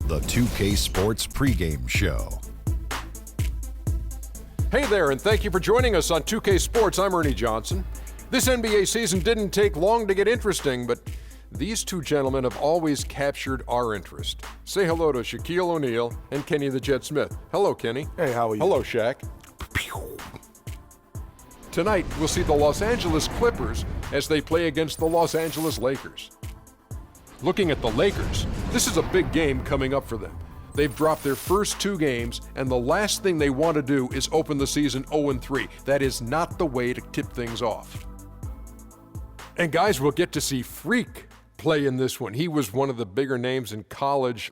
The 2K Sports pregame show. Hey there, and thank you for joining us on 2K Sports. I'm Ernie Johnson. This NBA season didn't take long to get interesting, but these two gentlemen have always captured our interest. Say hello to Shaquille O'Neal and Kenny the Jet Smith. Hello, Kenny. Hey, how are you? Hello, Shaq. Tonight, we'll see the Los Angeles Clippers as they play against the Los Angeles Lakers. Looking at the Lakers, this is a big game coming up for them. They've dropped their first two games, and the last thing they want to do is open the season 0-3. That is not the way to tip things off. And guys, we'll get to see Freak play in this one. He was one of the bigger names in college,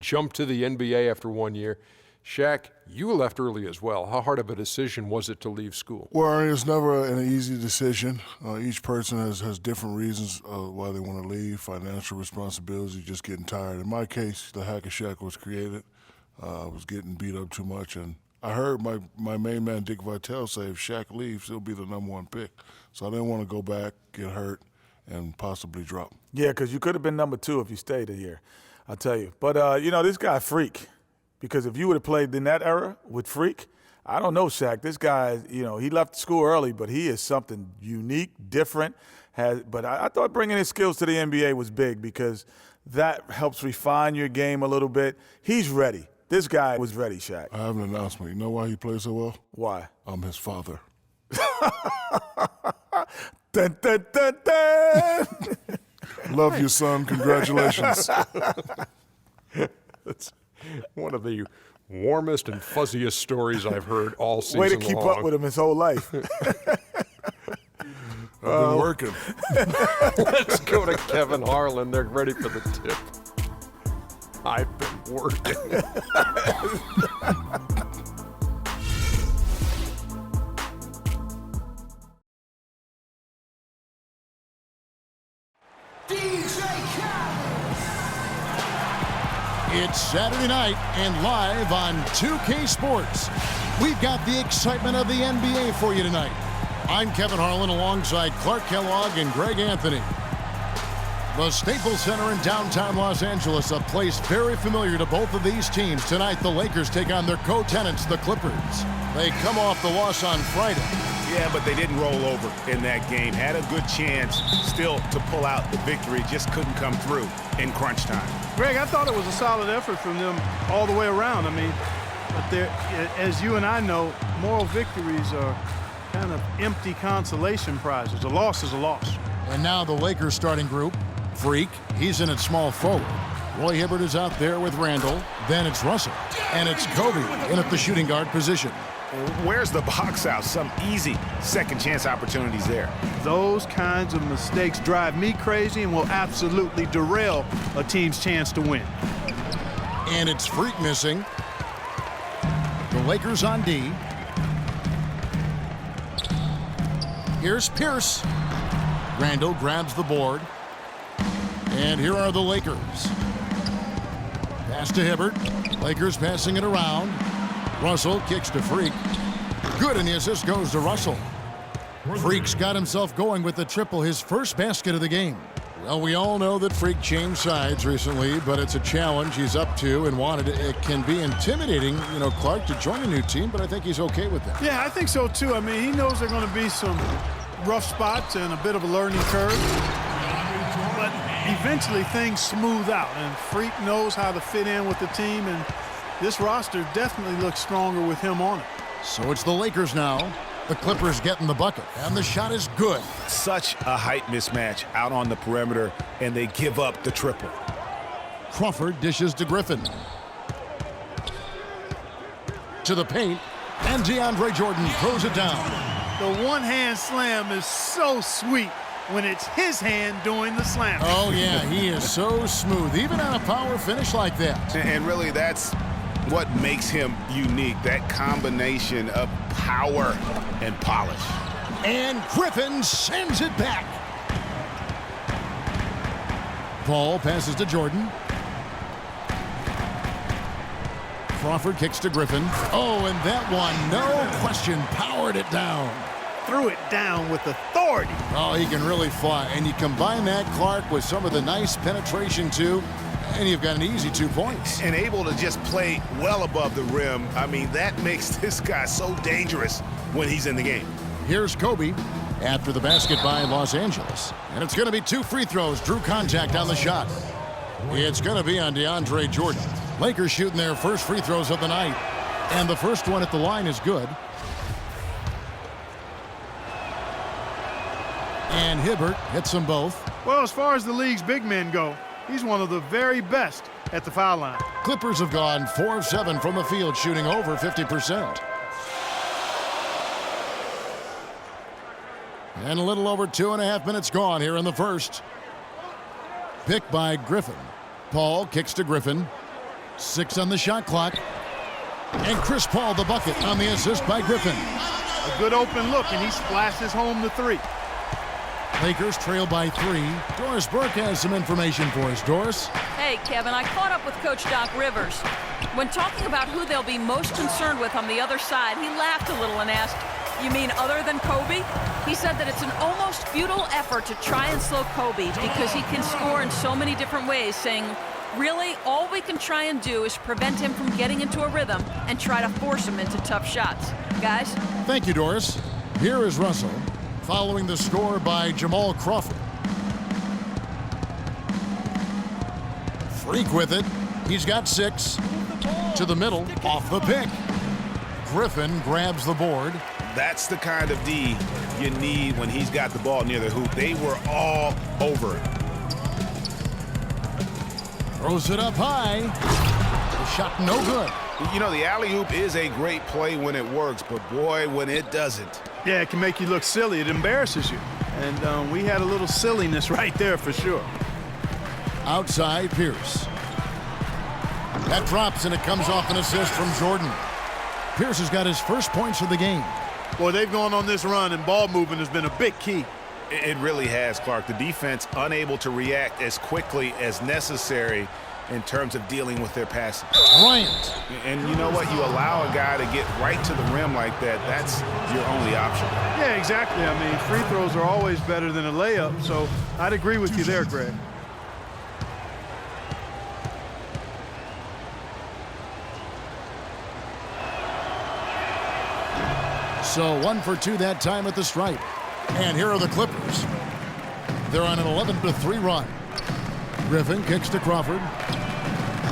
jumped to the NBA after 1 year. Shaq, you left early as well. How hard of a decision was it to leave school? Well, it's never an easy decision. Each person has different reasons why they want to leave, financial responsibilities, just getting tired. In my case, the Hack of Shaq was created. I was getting beat up too much, and I heard my main man, Dick Vitale, say if Shaq leaves, he'll be the #1 pick. So I didn't want to go back, get hurt, and possibly drop. Yeah, because you could have been #2 if you stayed a year, I'll tell you. But, this guy, Freak, because if you would have played in that era with Freak, I don't know, Shaq. This guy, he left school early, but he is something unique, different. But I thought bringing his skills to the NBA was big because that helps refine your game a little bit. He's ready. This guy was ready, Shaq. I have an announcement. You know why he plays so well? Why? I'm his father. Dun, dun, dun, dun. Love you, son. Congratulations. That's one of the warmest and fuzziest stories I've heard all season long. Way to keep up with him his whole life. I've been working. Let's go to Kevin Harlan. They're ready for the tip. I've been working. It's Saturday night and live on 2K Sports. We've got the excitement of the NBA for you tonight. I'm Kevin Harlan alongside Clark Kellogg and Greg Anthony. The Staples Center in downtown Los Angeles, a place very familiar to both of these teams. Tonight, the Lakers take on their co-tenants, the Clippers. They come off the loss on Friday. Yeah, but they didn't roll over in that game. Had a good chance still to pull out the victory. Just couldn't come through in crunch time. Greg, I thought it was a solid effort from them all the way around. I mean, but as you and I know, moral victories are kind of empty consolation prizes. A loss is a loss. And now the Lakers starting group. Freak, he's in at small forward. Roy Hibbert is out there with Randall. Then it's Russell. And it's Kobe in at the shooting guard position. Where's the box out? Some easy second chance opportunities there. Those kinds of mistakes drive me crazy and will absolutely derail a team's chance to win. And it's Freak missing. The Lakers on D. Here's Pierce. Randall grabs the board. And here are the Lakers. Pass to Hibbert. Lakers passing it around. Russell kicks to Freak. Good, and the assist goes to Russell. Freak's got himself going with the triple, his first basket of the game. Well, we all know that Freak changed sides recently, but it's a challenge he's up to and wanted. It can be intimidating, Clark, to join a new team, but I think he's okay with that. Yeah, I think so, too. I mean, he knows there are going to be some rough spots and a bit of a learning curve. But eventually things smooth out, and Freak knows how to fit in with the team, and this roster definitely looks stronger with him on it. So it's the Lakers now. The Clippers getting the bucket, and the shot is good. Such a height mismatch out on the perimeter, and they give up the triple. Crawford dishes to Griffin. To the paint, and DeAndre Jordan throws it down. The one-hand slam is so sweet when it's his hand doing the slam. Oh, yeah, he is so smooth, even on a power finish like that. And really, that's what makes him unique, that combination of power and polish. And Griffin sends it back. Paul passes to Jordan. Crawford kicks to Griffin. Oh, and that one, no question, powered it down. Threw it down with authority. Oh, he can really fly. And you combine that, Clark, with some of the nice penetration, too. And you've got an easy 2 points. And able to just play well above the rim. I mean, that makes this guy so dangerous when he's in the game. Here's Kobe after the basket by Los Angeles. And it's going to be 2 free throws. Drew contact on the shot. It's going to be on DeAndre Jordan. Lakers shooting their first free throws of the night. And the first one at the line is good. And Hibbert hits them both. Well, as far as the league's big men go, he's one of the very best at the foul line. Clippers have gone 4 of 7 from the field, shooting over 50%. And a little over 2.5 minutes gone here in the first. Pick by Griffin. Paul kicks to Griffin. 6 on the shot clock. And Chris Paul the bucket on the assist by Griffin. A good open look, and he splashes home the 3. Lakers trail by 3. Doris Burke has some information for us. Doris? Hey, Kevin, I caught up with Coach Doc Rivers. When talking about who they'll be most concerned with on the other side, he laughed a little and asked, "You mean other than Kobe?" He said that it's an almost futile effort to try and slow Kobe because he can score in so many different ways, saying, really, all we can try and do is prevent him from getting into a rhythm and try to force him into tough shots. Guys? Thank you, Doris. Here is Russell, following the score by Jamal Crawford. Freak with it. He's got 6. To the middle, off the pick. Griffin grabs the board. That's the kind of D you need when he's got the ball near the hoop. They were all over it. Throws it up high. The shot no good. You know, the alley-oop is a great play when it works, but boy, when it doesn't. Yeah, it can make you look silly. It embarrasses you. And we had a little silliness right there for sure. Outside Pierce. That drops and it comes off an assist from Jordan. Pierce has got his first points of the game. Boy, they've gone on this run, and ball movement has been a big key. It really has, Clark. The defense unable to react as quickly as necessary in terms of dealing with their passing. Bryant. And you know what? You allow a guy to get right to the rim like that, that's your only option. Yeah, exactly. I mean, free throws are always better than a layup, so I'd agree with you there, Greg. So 1 for 2 that time at the stripe. And here are the Clippers. They're on an 11-3 run. Griffin kicks to Crawford.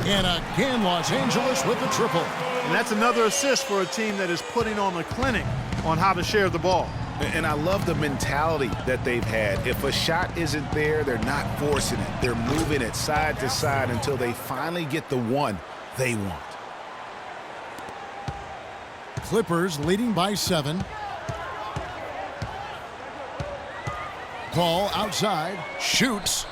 And again, Los Angeles with the triple. And that's another assist for a team that is putting on a clinic on how to share the ball. And I love the mentality that they've had. If a shot isn't there, they're not forcing it. They're moving it side to side until they finally get the one they want. Clippers leading by 7. Paul outside, shoots.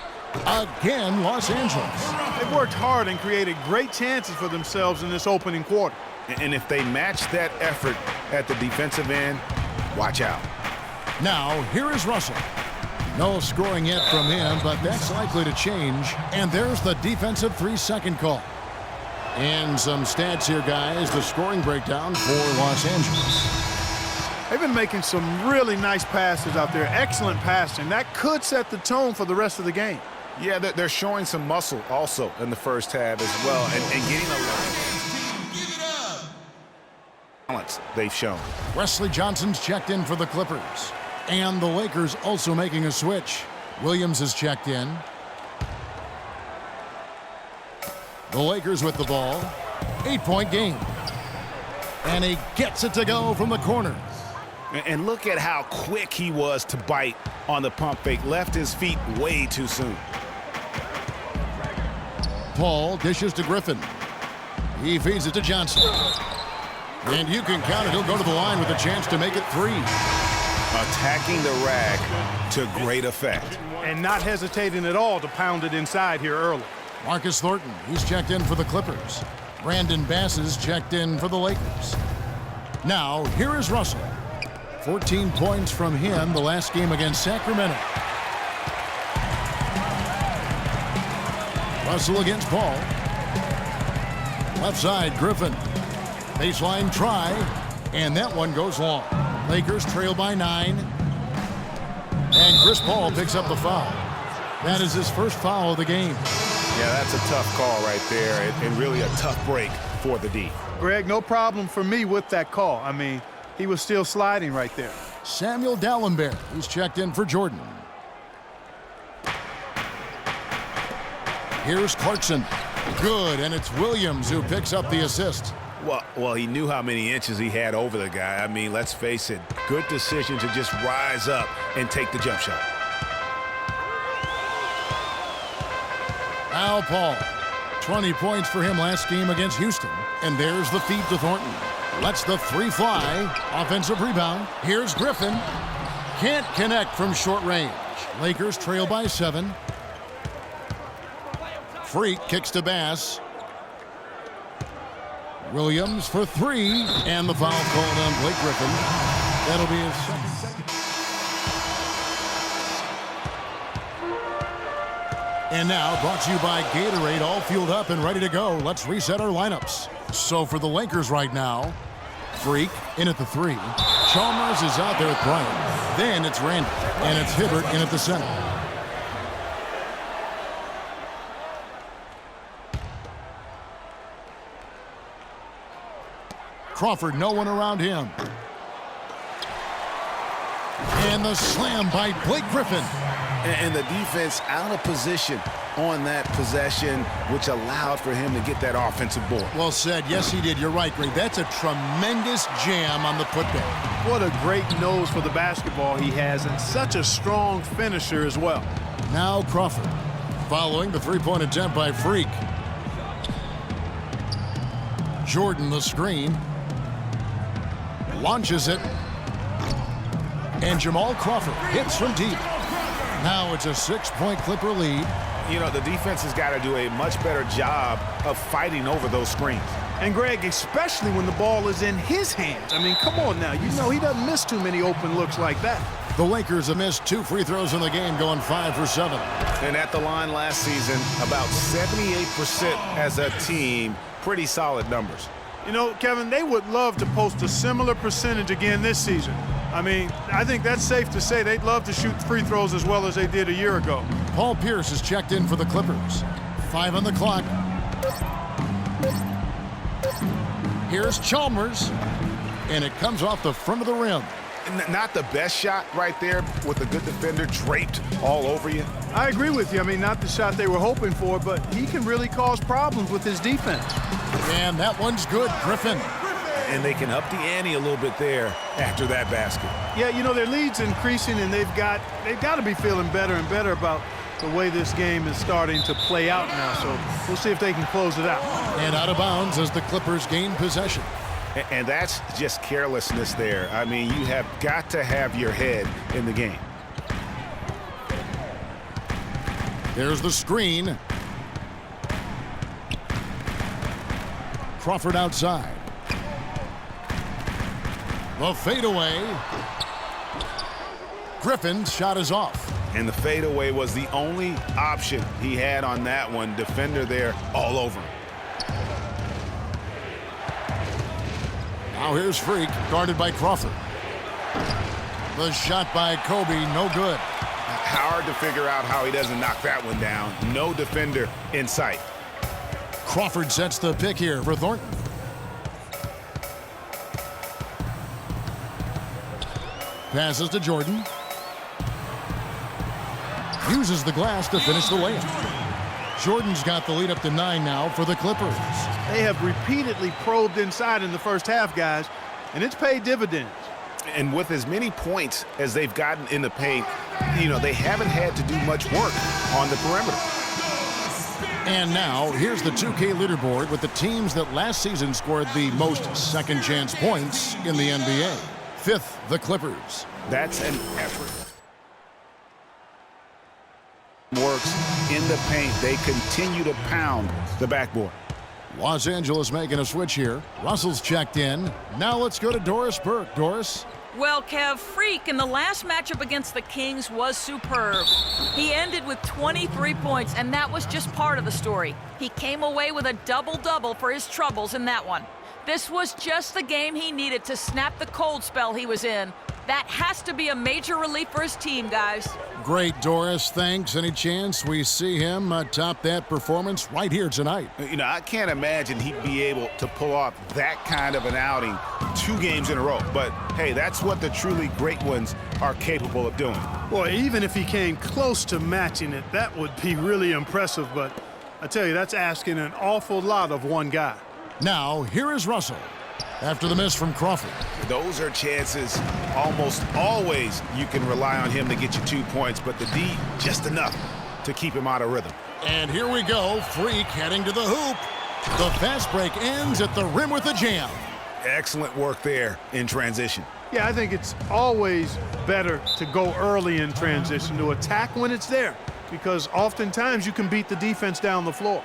Again, Los Angeles. They've worked hard and created great chances for themselves in this opening quarter. And if they match that effort at the defensive end, watch out. Now, here is Russell. No scoring yet from him, but that's likely to change. And there's the defensive 3-second call. And some stats here, guys. The scoring breakdown for Los Angeles. They've been making some really nice passes out there. Excellent passing. That could set the tone for the rest of the game. Yeah, they're showing some muscle also in the first half as well. And getting a lot of balance they've shown. Wesley Johnson's checked in for the Clippers. And the Lakers also making a switch. Williams is checked in. The Lakers with the ball. 8-point game. And he gets it to go from the corner. And look at how quick he was to bite on the pump fake. Left his feet way too soon. Paul dishes to Griffin. He feeds it to Johnson. And you can count it. He'll go to the line with a chance to make it 3. Attacking the rack to great effect. And not hesitating at all to pound it inside here early. Marcus Thornton, he's checked in for the Clippers. Brandon Bass is checked in for the Lakers. Now, here is Russell. 14 points from him the last game against Sacramento. Russell against Paul. Left side, Griffin. Baseline try, and that one goes long. Lakers trail by 9. And Chris Paul picks up the foul. That is his first foul of the game. Yeah, that's a tough call right there, and really a tough break for the D. Greg, no problem for me with that call. I mean, he was still sliding right there. Samuel Dallenberg, who's checked in for Jordan. Here's Clarkson. Good, and it's Williams who picks up the assist. Well, he knew how many inches he had over the guy. I mean, let's face it, good decision to just rise up and take the jump shot. Al Paul, 20 points for him last game against Houston. And there's the feed to Thornton. Lets the three fly. Offensive rebound. Here's Griffin. Can't connect from short range. Lakers trail by 7. Freak kicks to Bass. Williams for 3. And the foul called on Blake Griffin. That'll be his second. And now, brought to you by Gatorade, all fueled up and ready to go. Let's reset our lineups. So for the Lakers right now, Freak in at the 3. Chalmers is out there with Bryant. Then it's Randall, and it's Hibbert in at the center. Crawford, no one around him. And the slam by Blake Griffin. And the defense out of position on that possession, which allowed for him to get that offensive board. Well said. Yes, he did. You're right, Greg. That's a tremendous jam on the putback. What a great nose for the basketball he has, and such a strong finisher as well. Now Crawford, following the three-point attempt by Freak. Jordan the screen. Launches it. And Jamal Crawford hits from deep. Now it's a 6-point Clipper lead. You know, the defense has got to do a much better job of fighting over those screens. And Greg, especially when the ball is in his hands. I mean, come on now. You know he doesn't miss too many open looks like that. The Lakers have missed 2 free throws in the game, going 5 for 7. And at the line last season, about 78% as a team. Pretty solid numbers. You know, Kevin, they would love to post a similar percentage again this season. I mean, I think that's safe to say they'd love to shoot free throws as well as they did a year ago. Paul Pierce is checked in for the Clippers. 5 on the clock. Here's Chalmers, and it comes off the front of the rim. Not the best shot right there with a good defender draped all over you. I agree with you. I mean, not the shot they were hoping for, but he can really cause problems with his defense. And that one's good, Griffin. And they can up the ante a little bit there after that basket. Yeah, you know, their lead's increasing, and they've got to be feeling better and better about the way this game is starting to play out now. So we'll see if they can close it out. And out of bounds as the Clippers gain possession. And that's just carelessness there. I mean, you have got to have your head in the game. There's the screen. Crawford outside. The fadeaway. Griffin's shot is off. And the fadeaway was the only option he had on that one. Defender there all over him. Now here's Freak, guarded by Crawford. The shot by Kobe, no good. Hard to figure out how he doesn't knock that one down. No defender in sight. Crawford sets the pick here for Thornton. Passes to Jordan. Uses the glass to finish the layup. Jordan's got the lead up to 9 now for the Clippers. They have repeatedly probed inside in the first half, guys, and it's paid dividends. And with as many points as they've gotten in the paint, you know, they haven't had to do much work on the perimeter. And now, here's the 2K leaderboard with the teams that last season scored the most second-chance points in the NBA. 5th, the Clippers. That's an effort. Works in the paint. They continue to pound the backboard. Los Angeles making a switch here. Russell's checked in. Now let's go to Doris Burke. Doris? Well, Kev, Freak in the last matchup against the Kings was superb. He ended with 23 points, and that was just part of the story. He came away with a double-double for his troubles in that one. This was just the game he needed to snap the cold spell he was in. That has to be a major relief for his team, guys. Great, Doris. Thanks. Any chance we see him top that performance right here tonight? You know, I can't imagine he'd be able to pull off that kind of an outing 2 games in a row. But, hey, that's what the truly great ones are capable of doing. Well, even if he came close to matching it, that would be really impressive. But I tell you, that's asking an awful lot of one guy. Now, here is Russell after the miss from Crawford. Those are chances almost always you can rely on him to get you 2 points, but the D just enough to keep him out of rhythm. And here we go. Freak heading to the hoop. The fast break ends at the rim with a jam. Excellent work there in transition. Yeah, I think it's always better to go early in transition, to attack when it's there, because oftentimes you can beat the defense down the floor.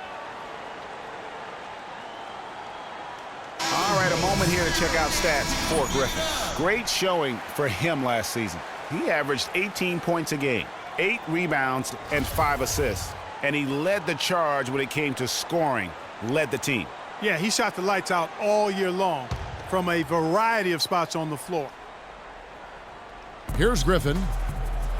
All right, a moment here to check out stats for Griffin. Great showing for him last season. He averaged 18 points a game, 8 rebounds, and 5 assists. And he led the charge when it came to scoring, led the team. Yeah, he shot the lights out all year long from a variety of spots on the floor. Here's Griffin.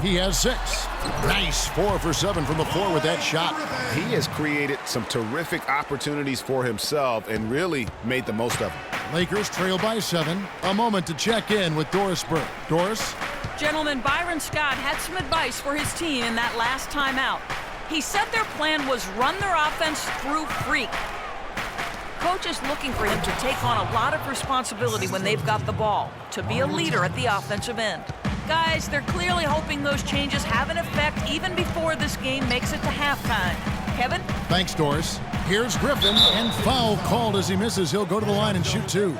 He has 6. Nice 4 for 7 from the floor with that shot. He has created some terrific opportunities for himself and really made the most of them. Lakers trail by 7. A moment to check in with Doris Burke. Doris? Gentlemen, Byron Scott had some advice for his team in that last timeout. He said their plan was run their offense through Freak. Coach is looking for him to take on a lot of responsibility when they've got the ball, to be a leader at the offensive end. Guys, they're clearly hoping those changes have an effect even before this game makes it to halftime. Kevin? Thanks, Doris. Here's Griffin, and foul called as he misses. He'll go to the line and shoot 2.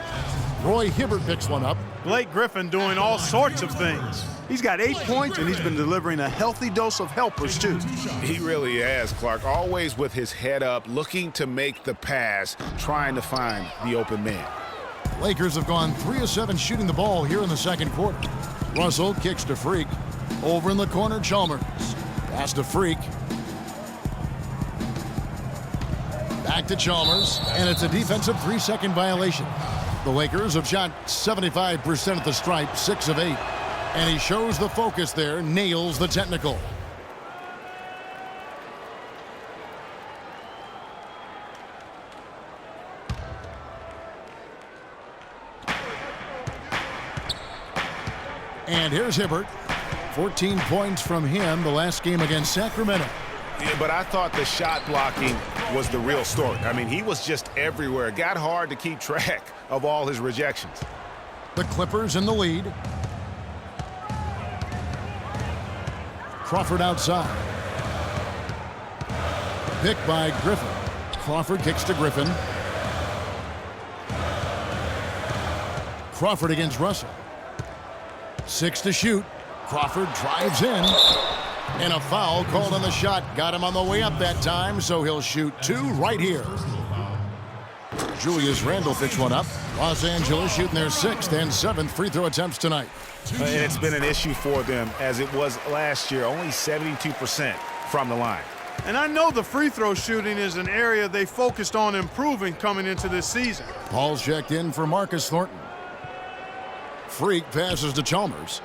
Roy Hibbert picks one up. Blake Griffin doing all sorts of things. He's got 8 points, and he's been delivering a healthy dose of helpers, too. He really has, Clark. Always with his head up, looking to make the pass, trying to find the open man. Lakers have gone 3 of 7 shooting the ball here in the second quarter. Russell kicks to Freak. Over in the corner, Chalmers. Pass to Freak. Back to Chalmers, and it's a defensive 3-second violation. The Lakers have shot 75% at the stripe, 6 of 8. And he shows the focus there, nails the technical. And here's Hibbert. 14 points from him the last game against Sacramento. Yeah, but I thought the shot blocking was the real story. I mean, he was just everywhere. It got hard to keep track of all his rejections. The Clippers in the lead. Crawford outside. Picked by Griffin. Crawford kicks to Griffin. Crawford against Russell. 6 to shoot. Crawford drives in. And a foul called on the shot. Got him on the way up that time, so he'll shoot 2 right here. Julius Randle picks one up. Los Angeles shooting their 6th and 7th free throw attempts tonight. And it's been an issue for them as it was last year, only 72% from the line. And I know the free throw shooting is an area they focused on improving coming into this season. Paul's checked in for Marcus Thornton. Freak passes to Chalmers.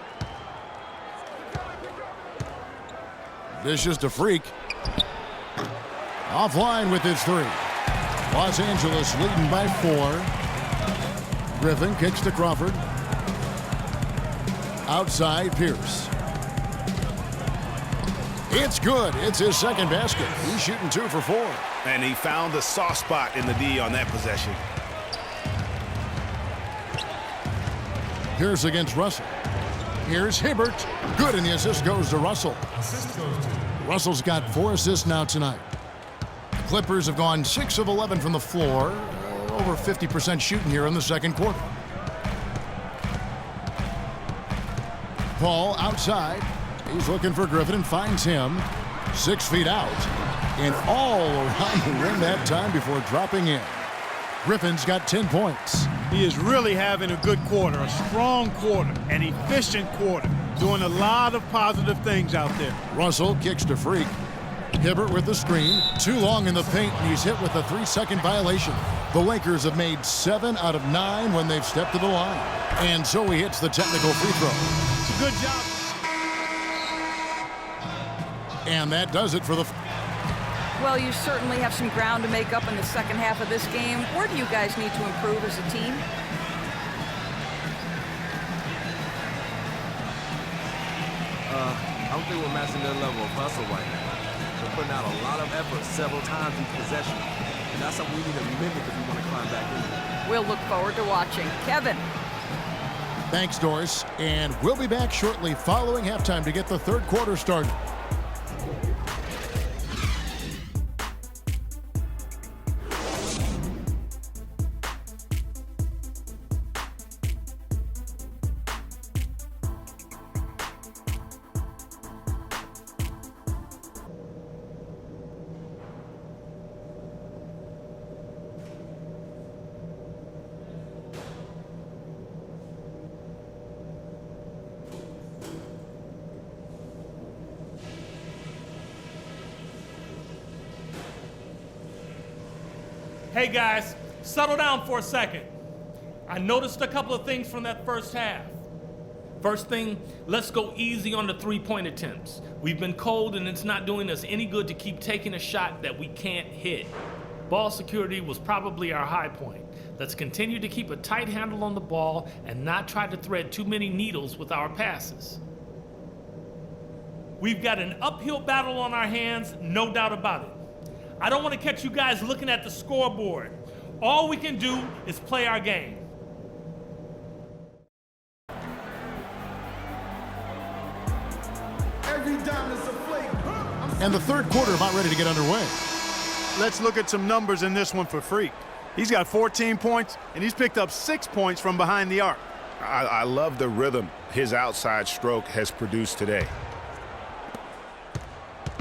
Dishes to Freak. Offline with his 3. Los Angeles leading by 4. Griffin kicks to Crawford. Outside, Pierce. It's good. It's his second basket. He's shooting 2 for 4. And he found the soft spot in the D on that possession. Pierce against Russell. Here's Hibbert. Good, and the assist goes to Russell. Russell's got 4 assists now tonight. The Clippers have gone 6 of 11 from the floor. Over 50% shooting here in the second quarter. Paul outside. He's looking for Griffin and finds him. 6 feet out. And all around the rim that time before dropping in. Griffin's got 10 points. He is really having a good quarter, a strong quarter, an efficient quarter, doing a lot of positive things out there. Russell kicks to Freak. Hibbert with the screen. Too long in the paint, and he's hit with a 3-second violation. The Lakers have made 7 out of 9 when they've stepped to the line. And so he hits the technical free throw. It's a good job. And that does it for the... Well, you certainly have some ground to make up in the second half of this game. Where do you guys need to improve as a team? I don't think we're matching their level of hustle right now. We're putting out a lot of effort several times each possession. And that's something we need to mimic if we want to climb back in here. We'll look forward to watching. Kevin. Thanks, Doris. And we'll be back shortly following halftime to get the third quarter started. Hey guys, settle down for a second. I noticed a couple of things from that first half. First thing, let's go easy on the three-point attempts. We've been cold and it's not doing us any good to keep taking a shot that we can't hit. Ball security was probably our high point. Let's continue to keep a tight handle on the ball and not try to thread too many needles with our passes. We've got an uphill battle on our hands, no doubt about it. I don't want to catch you guys looking at the scoreboard. All we can do is play our game. And the third quarter about ready to get underway. Let's look at some numbers in this one for Freak. He's got 14 points, and he's picked up 6 points from behind the arc. I love the rhythm his outside stroke has produced today.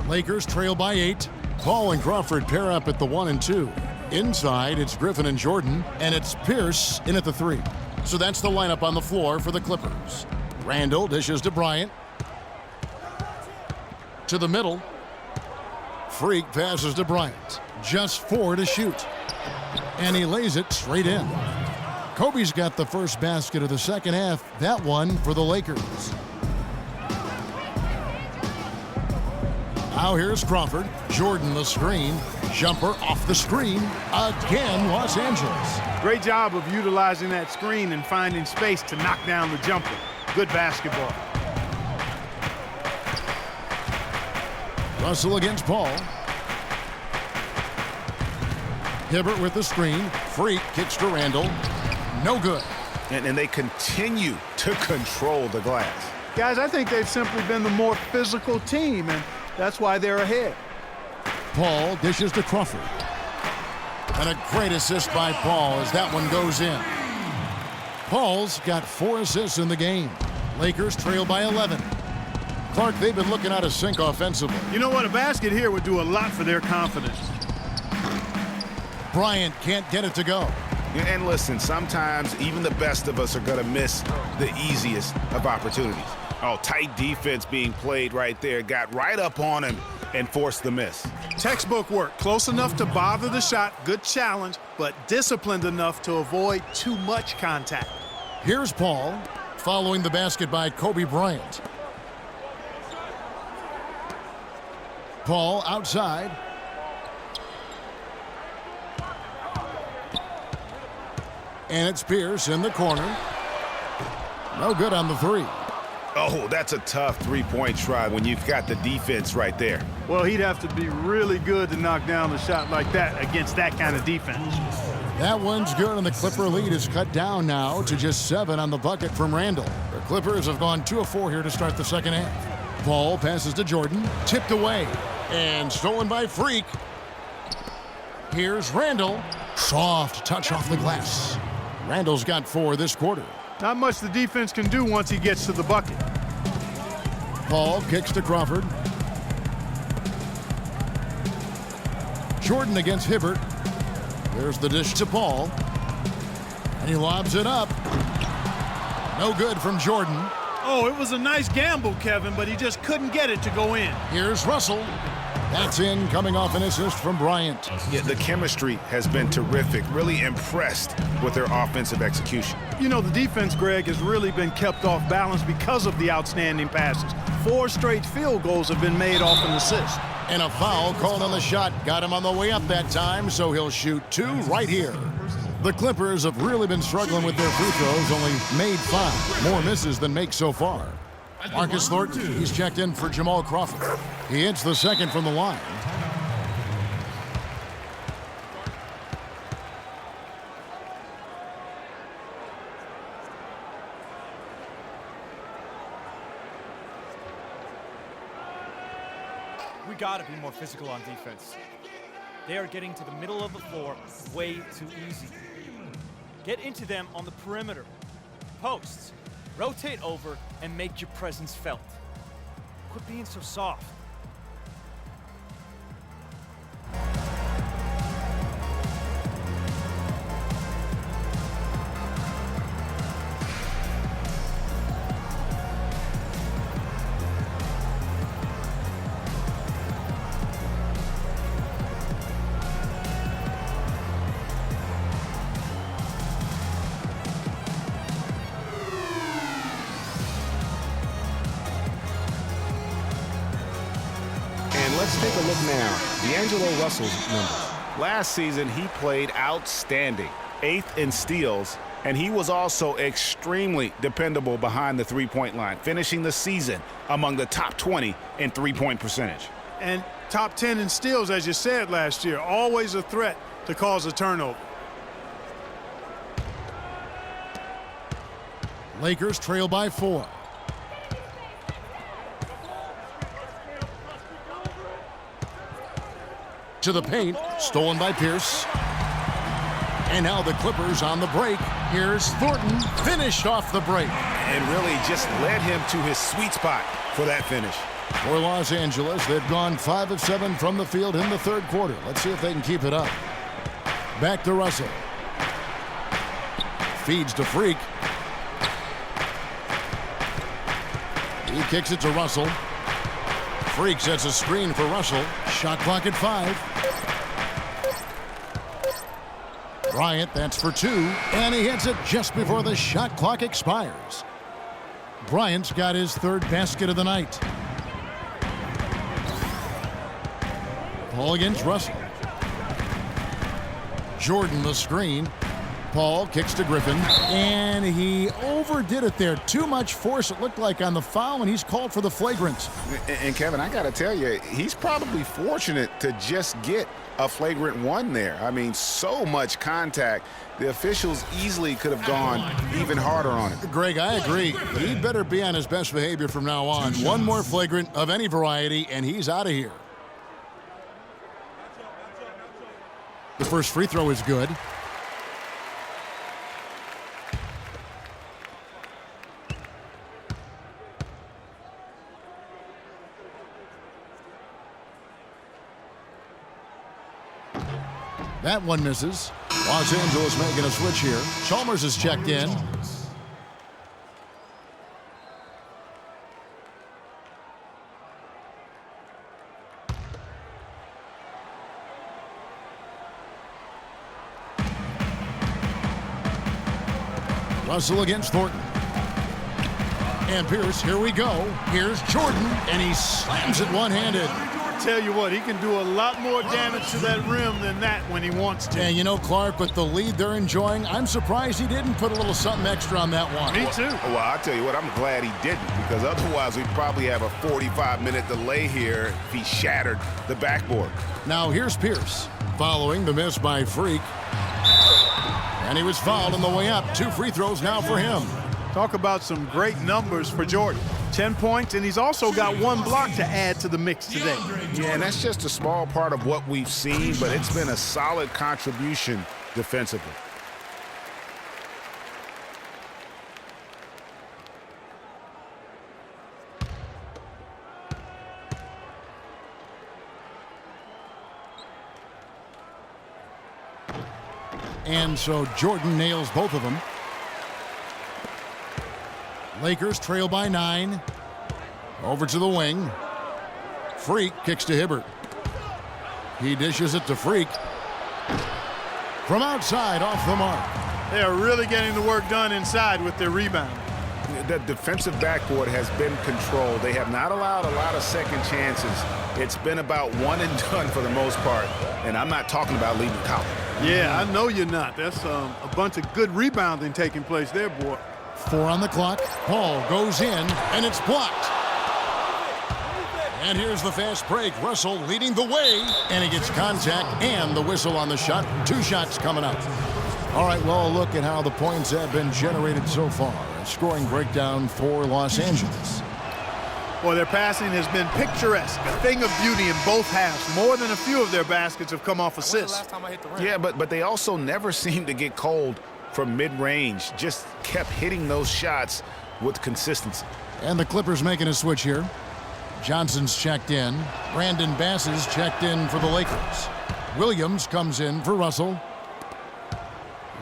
Lakers trail by 8. Paul and Crawford pair up at the 1 and 2. Inside, it's Griffin and Jordan, and it's Pierce in at the 3. So that's the lineup on the floor for the Clippers. Randall dishes to Bryant. To the middle. Freak passes to Bryant. Just 4 to shoot. And he lays it straight in. Kobe's got the first basket of the second half. That one for the Lakers. Now here's Crawford. Jordan the screen. Jumper off the screen. Again, Los Angeles. Great job of utilizing that screen and finding space to knock down the jumper. Good basketball. Russell against Paul. Hibbert with the screen. Freak kicks to Randall. No good. And they continue to control the glass. Guys, I think they've simply been the more physical team, and that's why they're ahead. Paul dishes to Crawford. And a great assist by Paul as that one goes in. Paul's got 4 assists in the game. Lakers trail by 11. Clark, they've been looking out of sync offensively. You know what? A basket here would do a lot for their confidence. Bryant can't get it to go. And listen, sometimes even the best of us are going to miss the easiest of opportunities. Oh, tight defense being played right there. Got right up on him and forced the miss. Textbook work. Close enough to bother the shot. Good challenge, but disciplined enough to avoid too much contact. Here's Paul following the basket by Kobe Bryant. Paul outside. And it's Pierce in the corner. No good on the 3. Oh, that's a tough three-point try when you've got the defense right there. Well, he'd have to be really good to knock down a shot like that against that kind of defense. That one's good, and the Clipper lead is cut down now to just 7 on the bucket from Randall. The Clippers have gone 2 of 4 here to start the second half. Paul passes to Jordan, tipped away, and stolen by Freak. Here's Randall. Soft touch off the glass. Randall's got 4 this quarter. Not much the defense can do once he gets to the bucket. Paul kicks to Crawford. Jordan against Hibbert. There's the dish to Paul. And he lobs it up. No good from Jordan. Oh, it was a nice gamble, Kevin, but he just couldn't get it to go in. Here's Russell. That's in, coming off an assist from Bryant. Yeah, the chemistry has been terrific. Really impressed with their offensive execution. You know, the defense, Greg, has really been kept off balance because of the outstanding passes. 4 straight field goals have been made off an assist. And a foul called on the shot. Got him on the way up that time, so he'll shoot 2 right here. The Clippers have really been struggling with their free throws, only made 5. More misses than makes so far. Marcus Thornton, he's checked in for Jamal Crawford. He hits the second from the line. We gotta be more physical on defense. They are getting to the middle of the floor way too easy. Get into them on the perimeter. Posts. Rotate over and make your presence felt. Quit being so soft. Let's take a look now. D'Angelo Russell's numbers. Last season, he played outstanding. 8th in steals, and he was also extremely dependable behind the three-point line, finishing the season among the top 20 in three-point percentage. And top 10 in steals, as you said last year, always a threat to cause a turnover. Lakers trail by 4. To the paint, stolen by Pierce. And now the Clippers on the break. Here's Thornton, finished off the break. And really just led him to his sweet spot for that finish. For Los Angeles, they've gone 5 of 7 from the field in the third quarter. Let's see if they can keep it up. Back to Russell. Feeds to Freak. He kicks it to Russell. Freak sets a screen for Russell. Shot clock at 5. Bryant, that's for 2. And he hits it just before the shot clock expires. Bryant's got his 3rd basket of the night. Paul against Russell. Jordan the screen. Paul kicks to Griffin, and he overdid it there. Too much force, it looked like, on the foul, and he's called for the flagrant. And Kevin, I got to tell you, he's probably fortunate to just get a flagrant 1 there. I mean, so much contact. The officials easily could have gone even harder on him. Greg, I agree. He'd better be on his best behavior from now on. One more flagrant of any variety, and he's out of here. The first free throw is good. That one misses. Los Angeles making a switch here. Chalmers is checked in. Russell against Thornton. And Pierce, here we go. Here's Jordan, and he slams it one-handed. Tell you what, he can do a lot more damage to that rim than that when he wants to. And you know, Clark, with the lead they're enjoying, I'm surprised he didn't put a little something extra on that one. Me too. Well, I'll tell you what, I'm glad he didn't, because otherwise we'd probably have a 45-minute delay here if he shattered the backboard. Now here's Pierce, following the miss by Freak. And he was fouled on the way up. 2 free throws now for him. Talk about some great numbers for Jordan. 10 points, and he's also got 1 block to add to the mix today. Yeah, and that's just a small part of what we've seen, but it's been a solid contribution defensively. And so Jordan nails both of them. Lakers trail by 9. Over to the wing. Freak kicks to Hibbert. He dishes it to Freak. From outside, off the mark. They are really getting the work done inside with their rebound. The defensive backboard has been controlled. They have not allowed a lot of second chances. It's been about one and done for the most part. And I'm not talking about leaving college. Yeah, I know you're not. That's a bunch of good rebounding taking place there, boy. 4 on the clock. Ball goes in, and it's blocked. And here's the fast break. Russell leading the way, and he gets contact and the whistle on the shot. 2 shots coming up. All right, well, look at how the points have been generated so far. A scoring breakdown for Los Angeles. Well, their passing has been picturesque, a thing of beauty in both halves. More than a few of their baskets have come off assists. Yeah, but they also never seem to get cold from mid-range. Just kept hitting those shots with consistency. And the Clippers making a switch here. Johnson's checked in. Brandon Bass is checked in for the Lakers. Williams comes in for Russell.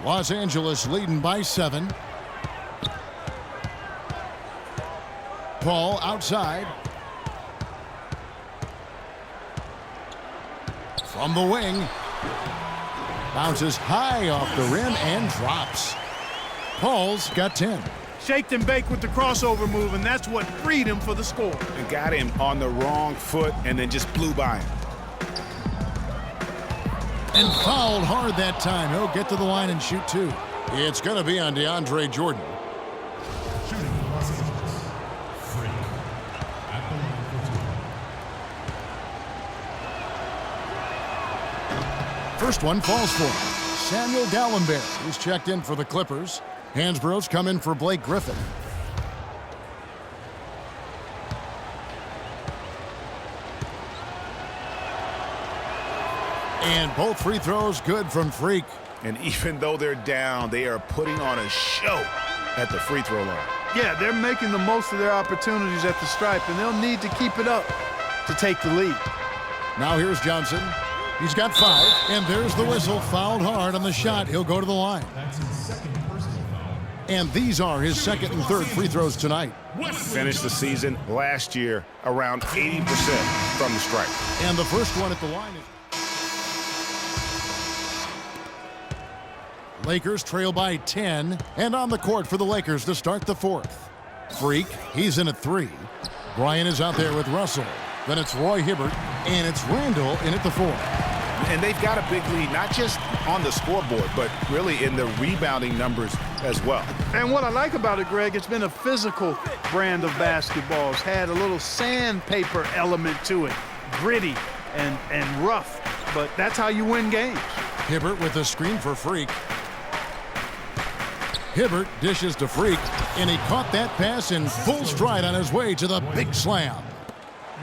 Los Angeles leading by 7. Paul outside. From the wing. Bounces high off the rim and drops. Paul's got 10. Shaked and baked with the crossover move, and that's what freed him for the score. And got him on the wrong foot and then just blew by him. And fouled hard that time. He'll get to the line and shoot 2. It's going to be on DeAndre Jordan. First one falls for him. Samuel Gallenberg is checked in for the Clippers. Hansborough's come in for Blake Griffin. And both free throws good from Freak. And even though they're down, they are putting on a show at the free throw line. Yeah, they're making the most of their opportunities at the stripe, and they'll need to keep it up to take the lead. Now here's Johnson. He's got 5, and there's the whistle. Fouled hard on the shot. He'll go to the line. And these are his second and third free throws tonight. Finished the season last year around 80% from the stripe. And the first one at the line is... Lakers trail by 10, and on the court for the Lakers to start the 4th. Freak, he's in at 3. Bryant is out there with Russell. Then it's Roy Hibbert, and it's Randall in at the 4. And they've got a big lead, not just on the scoreboard, but really in the rebounding numbers as well. And what I like about it, Greg, it's been a physical brand of basketball. It's had a little sandpaper element to it, gritty and rough, but that's how you win games. Hibbert with a screen for Freak. Hibbert dishes to Freak, and he caught that pass in full stride on his way to the big slam.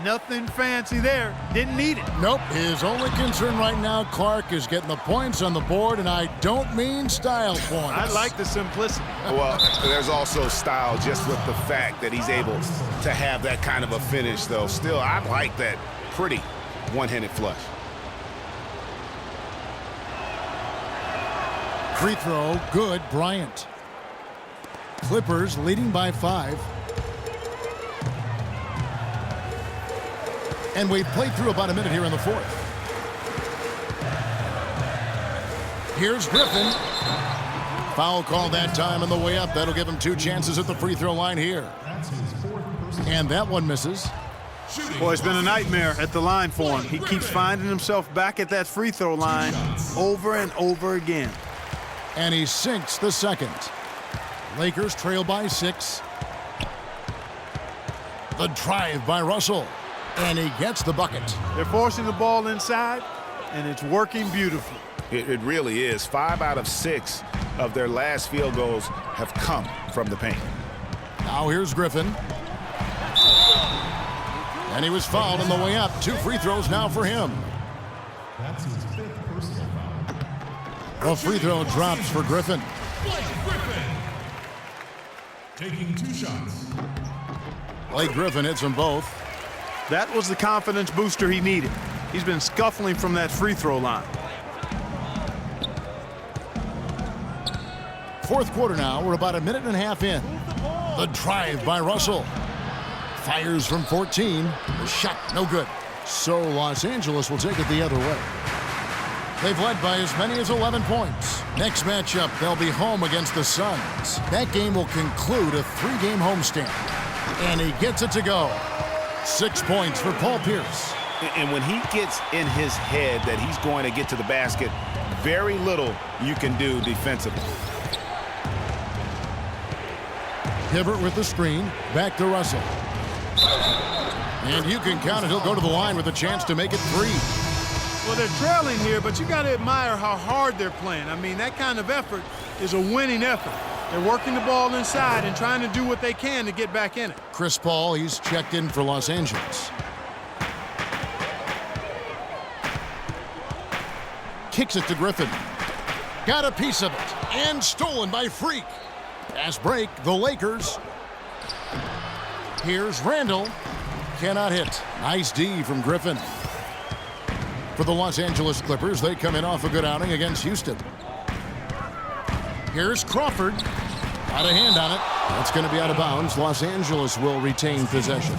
Nothing fancy there. Didn't need it. Nope. His only concern right now, Clark, is getting the points on the board, and I don't mean style points. I like the simplicity. Well, there's also style just with the fact that he's able to have that kind of a finish, though. Still, I like that pretty one-handed flush. Free throw, good, Bryant. Clippers leading by 5. And we've played through about a minute here in the 4th. Here's Griffin. Foul call that time on the way up. That'll give him 2 chances at the free throw line here. And that one misses. Boy, it's been a nightmare at the line for him. He keeps finding himself back at that free throw line over and over again. And he sinks the second. Lakers trail by 6. The drive by Russell. And he gets the bucket. They're forcing the ball inside, and it's working beautifully. It really is. 5 out of 6 of their last field goals have come from the paint. Now here's Griffin. And he was fouled on the way up. 2 free throws now for him. That's his 5th personal foul. The free throw drops for Griffin. Blake Griffin taking 2 shots. Blake Griffin hits them both. That was the confidence booster he needed. He's been scuffling from that free throw line. 4th quarter now. We're about a minute and a half in. The drive by Russell. Fires from 14. The shot no good. So Los Angeles will take it the other way. They've led by as many as 11 points. Next matchup, they'll be home against the Suns. That game will conclude a 3-game homestand. And he gets it to go. 6 points for Paul Pierce. And when he gets in his head that he's going to get to the basket, very little you can do defensively. Hibbert with the screen. Back to Russell. And you can count it. He'll go to the line with a chance to make it 3. Well, they're trailing here, but you got to admire how hard they're playing. I mean, that kind of effort is a winning effort. They're working the ball inside and trying to do what they can to get back in it. Chris Paul, he's checked in for Los Angeles. Kicks it to Griffin. Got a piece of it. And stolen by Freak. Fast break, the Lakers. Here's Randall. Cannot hit. Nice D from Griffin. For the Los Angeles Clippers, they come in off a good outing against Houston. Here's Crawford. Got a hand on it. That's going to be out of bounds. Los Angeles will retain possession.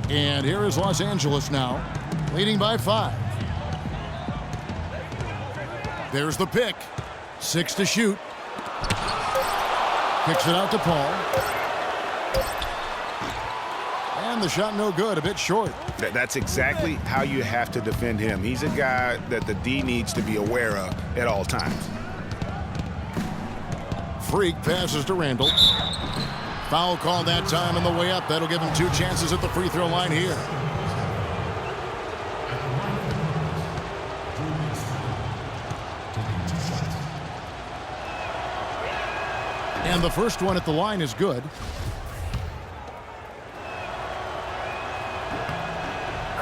And here is Los Angeles now, leading by 5. There's the pick. 6 to shoot. Kicks it out to Paul. And the shot no good, a bit short. That's exactly how you have to defend him. He's a guy that the D needs to be aware of at all times. Freak passes to Randall. Foul call that time on the way up. That'll give him 2 chances at the free throw line here. And the first one at the line is good.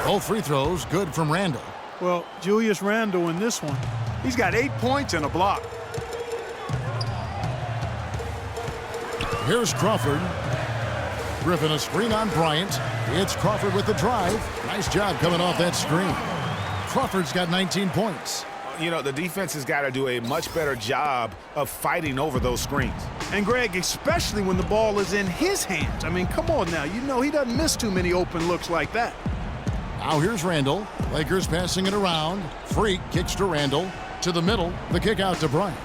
Both free throws good from Randall. Well, Julius Randle in this one, he's got 8 points and a block. Here's Crawford. Griffin a screen on Bryant. It's Crawford with the drive. Nice job coming off that screen. Crawford's got 19 points. You know, the defense has got to do a much better job of fighting over those screens. And Greg, especially when the ball is in his hands. I mean, come on now. You know he doesn't miss too many open looks like that. Now here's Randall. Lakers passing it around. Freak kicks to Randall. To the middle. The kick out to Bryant.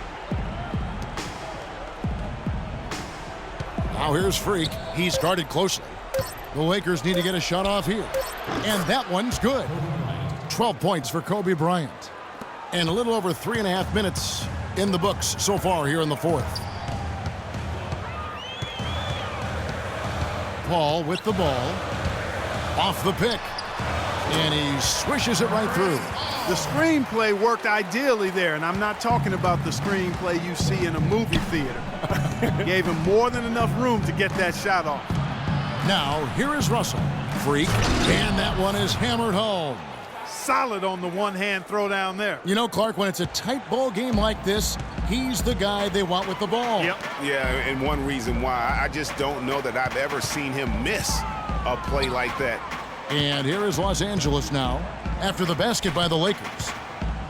Now here's Freak. He's guarded closely. The Lakers need to get a shot off here. And that one's good. 12 points for Kobe Bryant. And a little over 3.5 minutes in the books so far here in the fourth. Paul with the ball. Off the pick. And he swishes it right through. The screenplay worked ideally there, and I'm not talking about the screenplay you see in a movie theater. Gave him more than enough room to get that shot off. Now, here is Russell. Freak. And that one is hammered home. Solid on the one-hand throw down there. You know, Clark, when it's a tight ball game like this, he's the guy they want with the ball. Yep. Yeah, and one reason why, I just don't know that I've ever seen him miss a play like that. And here is Los Angeles now after the basket by the Lakers.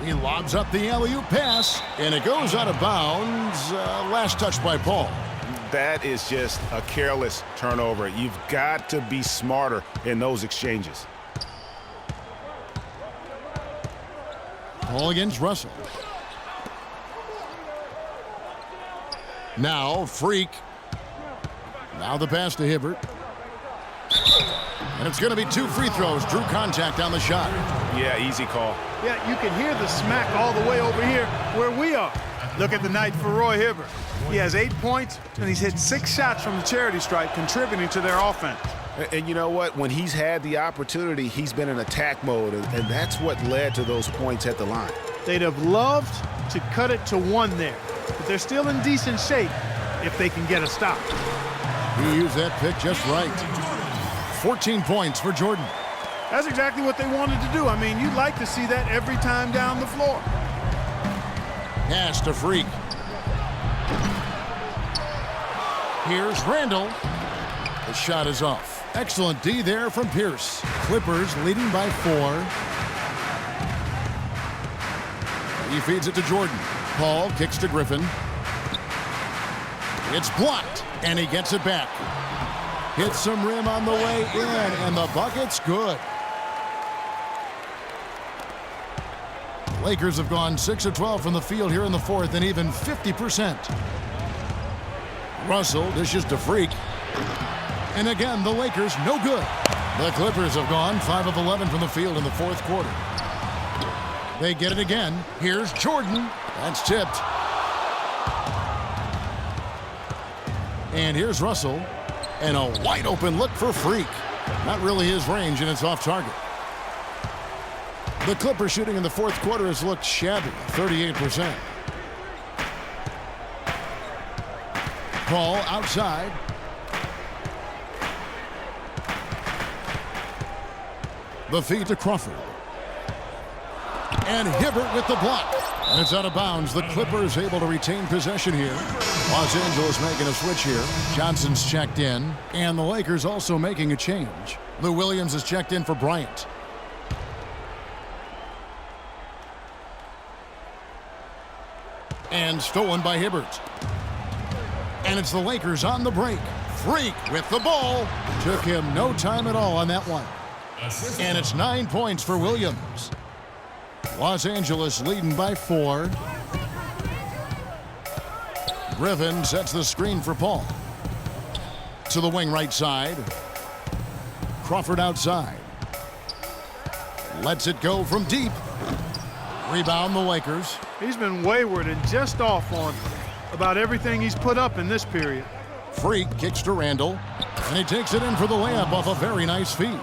He lobs up the alley-oop pass, and it goes out of bounds. Last touch by Paul. That is just a careless turnover. You've got to be smarter in those exchanges. Paul against Russell. Now Freak. Now the pass to Hibbert. And it's going to be 2 free throws. Drew contact on the shot. Yeah, easy call. Yeah, you can hear the smack all the way over here where we are. Look at the night for Roy Hibbert. He has 8 points, and he's hit 6 shots from the charity stripe, contributing to their offense. And you know what? When he's had the opportunity, he's been in attack mode, and that's what led to those points at the line. They'd have loved to cut it to 1 there, but they're still in decent shape if they can get a stop. He used that pick just right. 14 points for Jordan. That's exactly what they wanted to do. I mean, you'd like to see that every time down the floor. Pass to Freak. Here's Randall. The shot is off. Excellent D there from Pierce. Clippers leading by 4. He feeds it to Jordan. Paul kicks to Griffin. It's blocked, and he gets it back. Hits some rim on the way in, and the bucket's good. Lakers have gone 6 of 12 from the field here in the fourth, and even 50%. Russell dishes to Freak. And again, the Lakers no good. The Clippers have gone 5 of 11 from the field in the fourth quarter. They get it again. Here's Jordan. That's tipped. And here's Russell. And a wide open look for Freak. Not really his range, and it's off target. The Clippers shooting in the fourth quarter has looked shabby, 38%. Paul outside. The feed to Crawford. And Hibbert with the block. And it's out of bounds. The Clippers able to retain possession here. Los Angeles making a switch here. Johnson's checked in. And the Lakers also making a change. Lou Williams is checked in for Bryant. And stolen by Hibbert. And it's the Lakers on the break. Freak with the ball. Took him no time at all on that one. And it's 9 points for Williams. Los Angeles leading by 4. Griffin sets the screen for Paul. To the wing right side. Crawford outside. Lets it go from deep. Rebound the Lakers. He's been wayward and just off on about everything he's put up in this period. Freak kicks to Randall. And he takes it in for the layup off a very nice feed.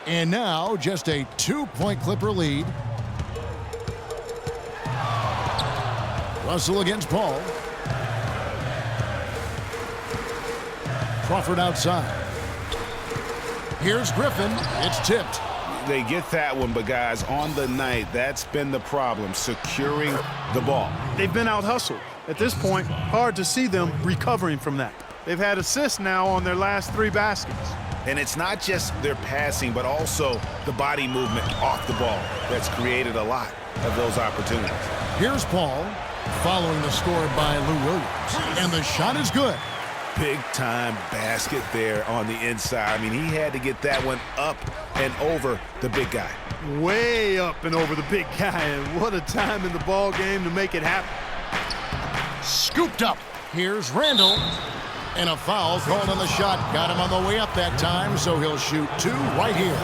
And now just a 2-point Clipper lead. Russell against Paul. Crawford outside. Here's Griffin. It's tipped. They get that one, but guys, on the night, that's been the problem, securing the ball. They've been out-hustled. At this point, hard to see them recovering from that. They've had assists now on their last 3 baskets. And it's not just their passing, but also the body movement off the ball that's created a lot of those opportunities. Here's Paul, following the score by Lou Williams. And the shot is good. Big-time basket there on the inside. I mean, he had to get that one up and over the big guy. Way up and over the big guy, and what a time in the ball game to make it happen. Scooped up. Here's Randall. And a foul called on the shot. Got him on the way up that time, so he'll shoot 2 right here.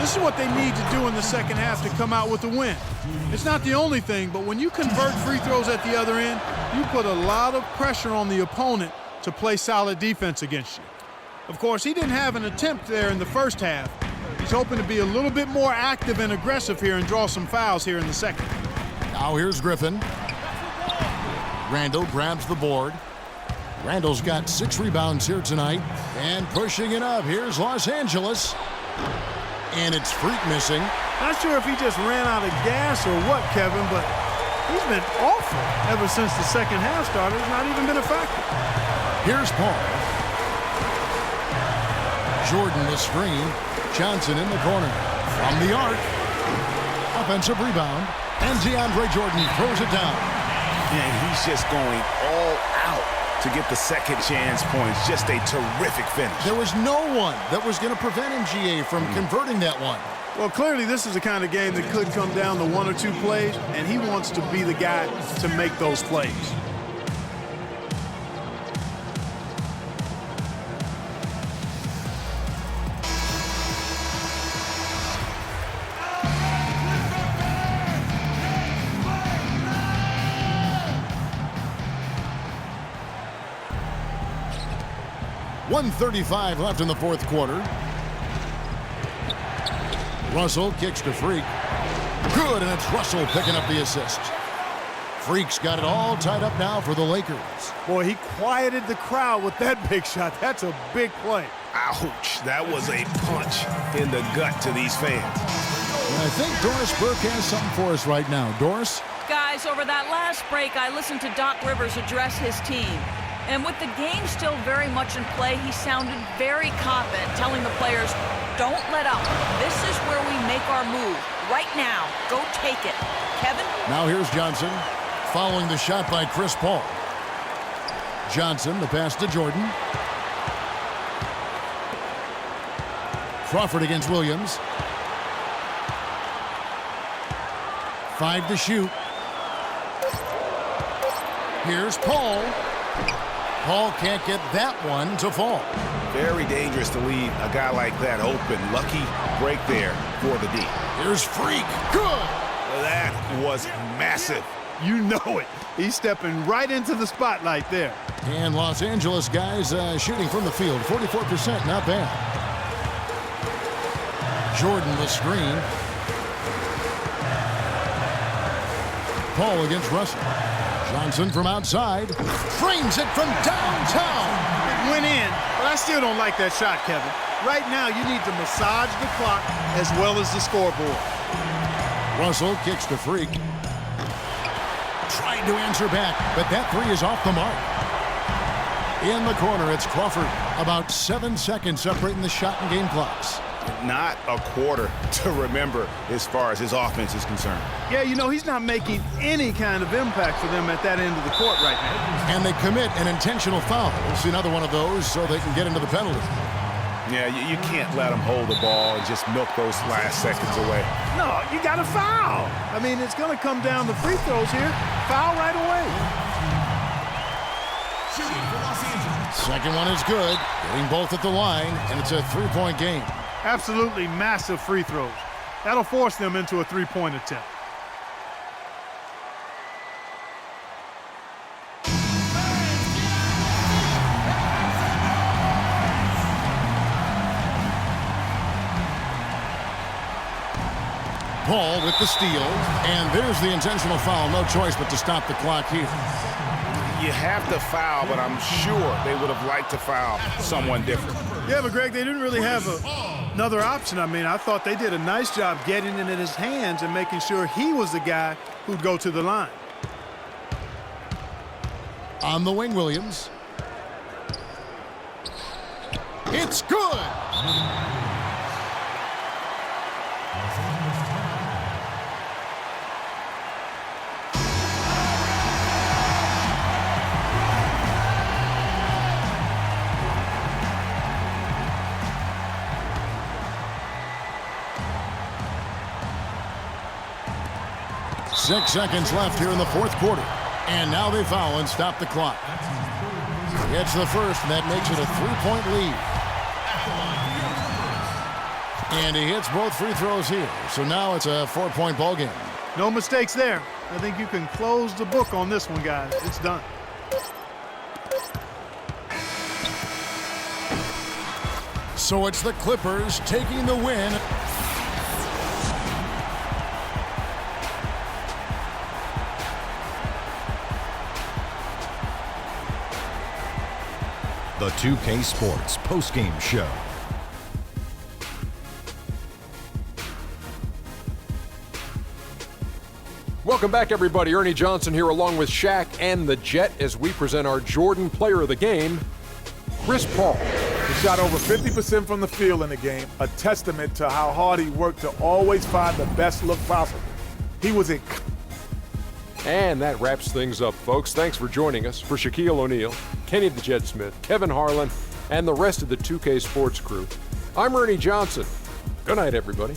This is what they need to do in the second half to come out with the win. It's not the only thing, but when you convert free throws at the other end, you put a lot of pressure on the opponent to play solid defense against you. Of course, he didn't have an attempt there in the first half. He's hoping to be a little bit more active and aggressive here and draw some fouls here in the second. Now here's Griffin. Randall grabs the board. Randall's got 6 rebounds here tonight. And pushing it up, here's Los Angeles. And it's Freak missing. Not sure if he just ran out of gas or what, Kevin, but he's been awful ever since the second half started. It's not even been a factor. Here's Paul. Jordan the screen. Johnson in the corner. From the arc. Offensive rebound. And DeAndre Jordan throws it down. And he's just going all out to get the second chance points. Just a terrific finish. There was no one that was going to prevent MGA from converting that one. Well, clearly this is the kind of game that could come down to 1 or 2 plays, and he wants to be the guy to make those plays. .135 left in the fourth quarter. Russell kicks to Freak. Good, and it's Russell picking up the assist. Freak's got it all tied up now for the Lakers. Boy, he quieted the crowd with that big shot. That's a big play. Ouch, that was a punch in the gut to these fans. And I think Doris Burke has something for us right now. Doris? Guys, over that last break, I listened to Doc Rivers address his team. And with the game still very much in play, he sounded very confident, telling the players, don't let up. This is where we make our move. Right now, go take it. Kevin? Now here's Johnson. following the shot by Chris Paul. Johnson, the pass to Jordan. Crawford against Williams. 5 to shoot. Here's Paul. Paul can't get that one to fall. Very dangerous to leave a guy like that open. Lucky break there for the D. Here's Freak. Good. That was massive. You know it. He's stepping right into the spotlight there. And Los Angeles guys shooting from the field. 44%, not bad. Jordan the screen. Paul against Russell. Johnson from outside. Frames it from downtown. It went in, but I still don't like that shot, Kevin. Right now, you need to massage the clock as well as the scoreboard. Russell kicks to Freak. Trying to answer back, but that three is off the mark. In the corner, it's Crawford. About 7 seconds separating the shot and game clocks. Not a quarter to remember as far as his offense is concerned. Yeah, you know, he's not making any kind of impact for them at that end of the court right now. And they commit an intentional foul. We'll see another one of those so they can get into the penalty. Yeah, you can't let him hold the ball and just milk those last seconds away. No, you got to foul. I mean, it's going to come down to free throws here. Foul right away. Second one is good. Getting both at the line, and it's a three-point game. Absolutely massive free throws. That'll force them into a three-point attempt. Paul with the steal, and there's the intentional foul. No choice but to stop the clock here. You have to foul, but I'm sure they would have liked to foul someone different. Yeah, but Greg, they didn't really have another option. I mean, I thought they did a nice job getting it in his hands and making sure he was the guy who'd go to the line. On the wing, Williams. It's good. 6 seconds left here in the fourth quarter. And now they foul and stop the clock. It's the first, and that makes it a three-point lead. And he hits both free throws here. So now it's a 4-point ball game. No mistakes there. I think you can close the book on this one, guys. It's done. So it's the Clippers taking the win. The 2K Sports postgame show. Welcome back, everybody. Ernie Johnson here along with Shaq and the Jet as we present our Jordan Player of the Game, Chris Paul. He shot over 50% from the field in the game, a testament to how hard he worked to always find the best look possible. He was in. And that wraps things up, folks. Thanks for joining us. For Shaquille O'Neal, Kenny the Jet Smith, Kevin Harlan, and the rest of the 2K Sports crew, I'm Ernie Johnson. Good night, everybody.